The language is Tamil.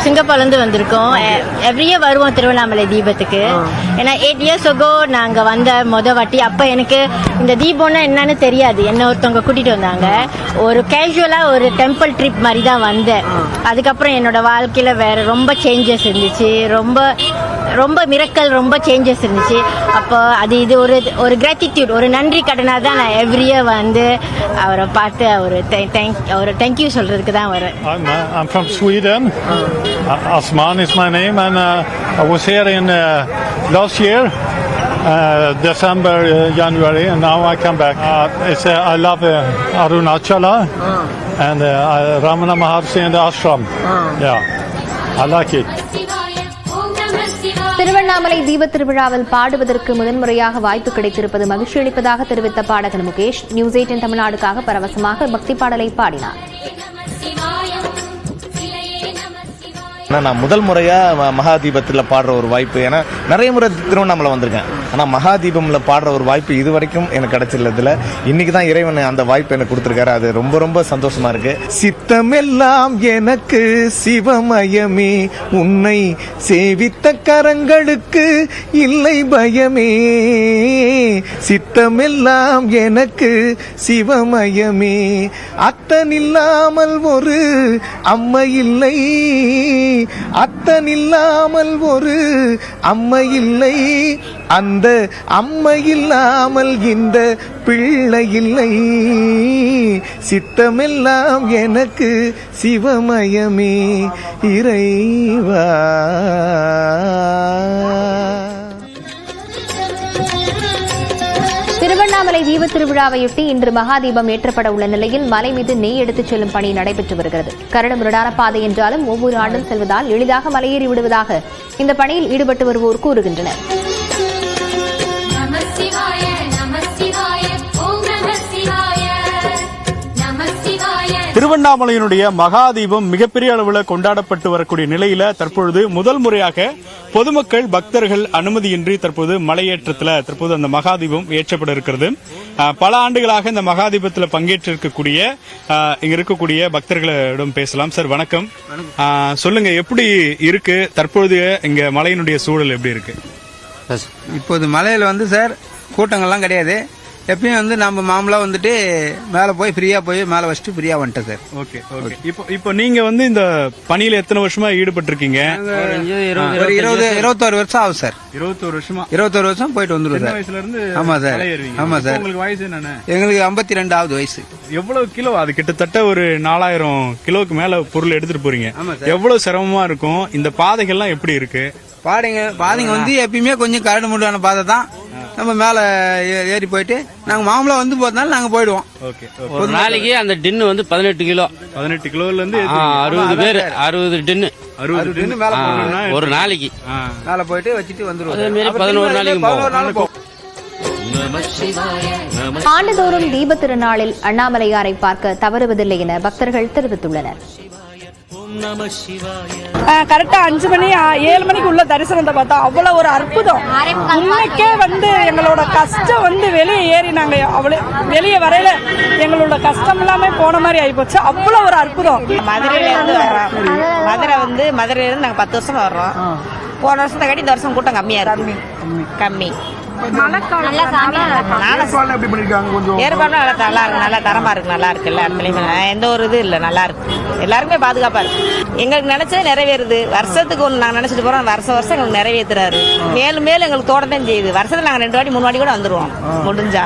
சிங்கப்பூர்லேருந்து வந்திருக்கோம். எவ்ரி இயர் வருவோம் திருவண்ணாமலை தீபத்துக்கு. ஏன்னா 8 years ago நாங்கள் வந்த வாட்டி அப்போ எனக்கு இந்த தீபம்னா என்னன்னு தெரியாது. என்ன ஒருத்தவங்க கூட்டிகிட்டு வந்தாங்க. ஒரு கேஷுவலாக ஒரு டெம்பிள் ட்ரிப் மாதிரி தான் வந்தேன். அதுக்கப்புறம் என்னோட வாழ்க்கையில் வேறு ரொம்ப சேஞ்சஸ் இருந்துச்சு. ரொம்ப மிரக்கல், ரொம்ப சேஞ்சஸ் இருந்துச்சு. அப்போ இது ஒரு கிராட்டிடியூட், ஒரு நன்றி கடனாக தான் நான் எவ்ரி இயர் வந்து அவரை பார்த்து அவர் தேங்க்யூ சொல்கிறதுக்கு தான் வரேன். I'm from Sweden. Asman is my name, and I was here in last year, December, January, and now I come back. I love Arunachala and Ramana Maharshi and the ashram. Yeah, I like it. Tiruvannamalai தீப திருவிழாவில் பாடுவதற்கு முதன்முறையாக வாய்ப்பு கிடைத்திருப்பது மகிழ்ச்சி அளிப்பதாக தெரிவித்த பாடகர் முகேஷ் நியூஸ் 18 தமிழ்நாடுக்காக பரவசமாக பக்தி பாடலை பாடினார். நான் முதல் முறையா மகாதீபத்தில் பாடுற ஒரு வாய்ப்பு. ஏன்னா நிறைய முறை திருவண்ணாமலை வந்திருக்கேன். ஆனால் மகாதீபம்ல பாடுற ஒரு வாய்ப்பு இது வரைக்கும் எனக்கு கிடைச்சிருந்ததுல இன்னைக்கு தான் இறைவன் அந்த வாய்ப்பு எனக்கு கொடுத்துருக்காரு. அது ரொம்ப ரொம்ப சந்தோஷமா இருக்கு. சித்தமெல்லாம் எனக்கு சிவமயமே, உன்னை சேவித்த கரங்களுக்கு இல்லை பயமே. சித்தமெல்லாம் எனக்கு சிவமயமே, அத்தனில்லாமல் ஒரு அம்மை இல்லை, அத்தனில்லாமல் ஒரு அம்மை இல்லை, அந்த அம்மை இல்லாமல் இந்த பிள்ளை இல்லை. சித்தமெல்லாம் எனக்கு சிவமயமே இறைவா. திருவண்ணாமலை தீப திருவிழாவையொட்டி இன்று மகாதீபம் ஏற்றப்பட உள்ள நிலையில் மலை மீது நெய் எடுத்துச் செல்லும் பணி நடைபெற்று வருகிறது. கரடுமுரடான பாதை என்றாலும் ஒவ்வொரு ஆண்டும் செல்வதால் எளிதாக மலையேறி விடுவதாக இந்த பணியில் ஈடுபட்டு வருவோர் கூறுகின்றனர். திருவண்ணாமலையினுடைய மகாதீபம் மிகப்பெரிய அளவில் கொண்டாடப்பட்டு வரக்கூடிய நிலையில தற்பொழுது முதல் முறையாக பொதுமக்கள் பக்தர்கள் அனுமதியின்றி தற்போது மலையேற்றத்தில் தற்போது அந்த மகாதீபம் ஏற்றப்பட இருக்கிறது. பல ஆண்டுகளாக இந்த மகாதீபத்தில் பங்கேற்றிருக்கக்கூடிய இங்க இருக்கக்கூடிய பக்தர்களிடம் பேசலாம். சார் வணக்கம். சொல்லுங்க, எப்படி இருக்கு தற்பொழுது இங்க மலையினுடைய சூழல் எப்படி இருக்கு? இப்போது மலையில சார் கூட்டங்கள்லாம் கிடையாது. எப்பயும் நம்ம மாமலா வந்துட்டு மேல போய் ஃப்ரீயா போய் மேல வச்சுட்டு ஃப்ரீயா வந்துட்டேன் சார். Okay okay. இப்போ நீங்க இந்த பணியில எத்தனை வருஷமா ஈடுபட்டு இருக்கீங்க? 21 வருஷம் ஆகும் சார். 21 வருஷமா? 21 வருஷம் போயிட்டு வந்துருவோம் சார். வயசுல இருந்து? ஆமா சார். ஆமா சார். உங்களுக்கு வயசு என்னன்னு? எங்களுக்கு 52வது வயசு. எவ்வளவு கிலோ? அது கிட்டத்தட்ட ஒரு 4000 கிலோக்கு மேல பொருள் எடுத்துட்டு போறீங்க. எவ்வளவு சிரமமா இருக்கும்? இந்த பாதைகள்லாம் எப்படி இருக்கு? பாதைங்க எப்பயுமே கொஞ்சம் கரடு முரடான பாதை தான். நம்ம மேல ஏறி போயிட்டு நாங்க மாமலா போறதுனால நாங்க போயிடுவோம். ஒரு நாளைக்கு அந்த டின்னு 18 கிலோ. 18 கிலோல இருந்து 60 பேர் 60 டின்னு. 60 டின்னு மேல ஒரு நாளைக்கு மேல போயிட்டு வச்சுட்டு வந்துருவோம். அதே மாதிரி 11 நாளைக்கு. ஆண்டுதோறும் தீப திருநாளில் அண்ணாமலையாரை பார்க்க தவறுவதில்லை என பக்தர்கள் தெரிவித்துள்ளனர். கரெக்டா 5 மணி 7 மணிக்கு உள்ள தரிசனத்தை பார்த்தா அவ்வளவு ஒரு அற்புதம். இன்னைக்கே எங்களோட கஷ்டம் வெளியே ஏறி நாங்க வெளியே வரையில எங்களோட கஷ்டம் எல்லாமே போன மாதிரி ஆயிப்போச்சு. அவ்வளவு ஒரு அற்புதம். மதுரையில இருந்து வர்றோம். மதுரையில இருந்து நாங்க 10 வருஷம் வர்றோம். போன வருஷத்தை காட்டி இந்த வருஷம் கூட்டம் கம்மியா இருக்கு. கம்மி. ஏற்பாடு நல்லா இருக்கு, நல்லா தரமா இருக்கு, நல்லா இருக்கு. எல்லா இடத்துலயுமே எந்த ஒரு இது இல்ல, நல்லா இருக்கு. எல்லாருமே பாதுகாப்பா இருக்கு. எங்களுக்கு நினைச்சது நிறைவேறுது. வருஷத்துக்கு ஒண்ணு நாங்க நினைச்சிட்டு போறோம். வருஷம் எங்களுக்கு நிறைவேற்றுறாரு. மேலும் மேலும் எங்களுக்கு தோட்டத்தையும் செய்யுது. வருஷத்துல நாங்க 2 வாட்டி 3 வாட்டி கூட வந்துருவோம் முடிஞ்சா.